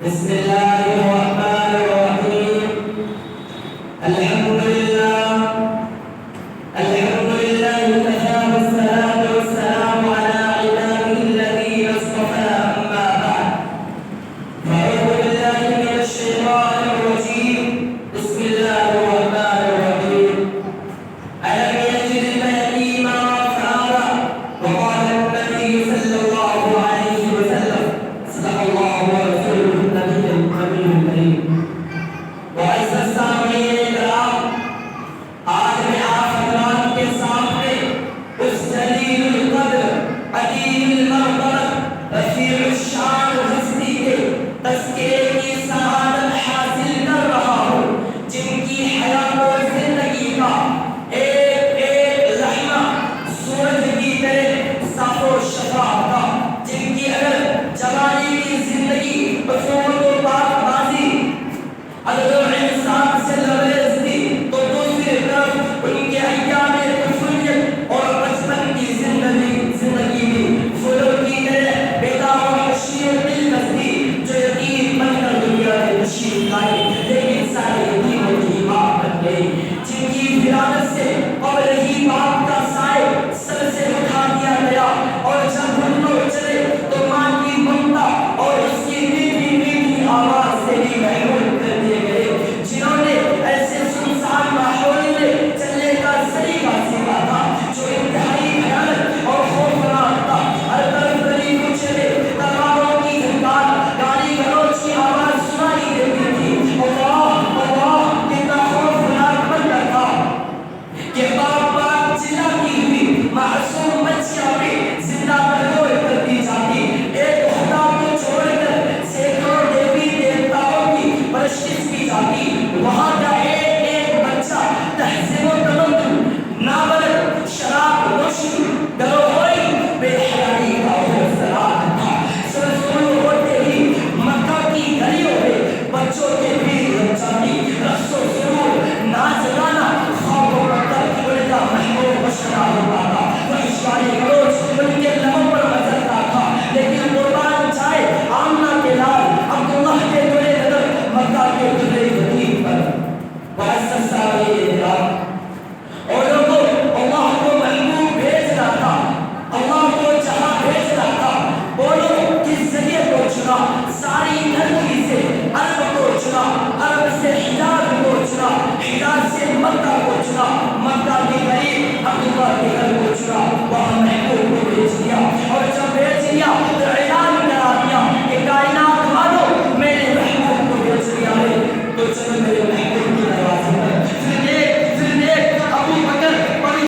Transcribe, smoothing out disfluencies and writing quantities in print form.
بسم الله الرحمن الرحيم. الحمد لله كفى والصلاة والسلام على عباده الذين اصطفى. أما بعد فأعوذ بالله من الشيطان الرجيم. بسم الله الرحمن الرحيم. ألم يجدك يتيما فآوى وقال النبي صلى الله عليه وسلم صدق الله ورسوله النبي الكريم. وعز السامعين الكرام، آج میں آپ حضرات کے سامنے اس جلیل القدر عظیم المرتبت رفیع الشان ہستی کے تذکرے کی سعادت حاصل کر رہا ہوں، جن کی حیات و زندگی کا ایک ایک لمحہ سورج کی طرح صاف و شفاف تھا، جن کی اگر جوانی کی زندگی بصورت و پاک بازی اگر انسان سے لبریز تھی، تو دوسری طرف ان کے ایام طفولیت اور بچپن کی زندگی بھی پھولوں کی طرح بیدار و خوشی و دلکش تھی، جو یتیم بن کر دنیا میں تشریف لائی، لیکن سارے یتیموں کی ماں بن گئی، جن کی ولادت سے قبل ہی باپ کا سائے سر سے اٹھا دیا گیا، اور جب ہم لوگ چلے تو ماں کی ممتا اور اس کی میٹھی میٹھی آواز سے بھی محروم کر دیے گئے، جنہوں نے ایسے سنسان ماحول میں چلنے کا سلیقہ سیکھا تھا جو انتہائی بھیانک اور خوفناک تھا۔ ہر طرف گلی کوچے تلواروں کی دھنکار، گالی گلوچ کی آواز سنائی دیتی تھی۔ اللہ اللہ، کتنا خوفناک منظر تھا کہ باپ باپ چلاتی ہوئی معصوم بچیاں بھی زندہ بدور کر دی جاتی، ایک خدا کو چھوڑ کر سینکڑوں دیوی دیوتاؤں کی پرستش کی جاتی۔ وہاں کا ایک ایک بچہ تہذیب و تمدن، نابلد، شراب نوشی، دروغوئی، بے حیائی کا حوصلہ تھا۔ سلسلہ ہوتے ہی مکہ کی گلیوں میں بچوں کے بھیڑ لگ جاتی، رقص و سرور، ناچ گانا، خواب و مقدر ان کا محبوب بشرا ہوتا تھا۔ وحشیانی گلوچ ان کے لبوں پر مچلتا تھا، لیکن قربان جائے آمنہ کے لال عبداللہ کے دلے نظر مکہ کے دلے یتیم پر۔ معزز سامعین کرام، اور لوگوں، اللہ کو محبوب بھیج رہا تھا، اللہ کو جہاں بھیج رہا تھا، بولو کس ذریعے کو چنا؟ ساری دھرتی سے عرب کو چنا، عرب سے حجاز کو چنا، حجاز سے مکہ کو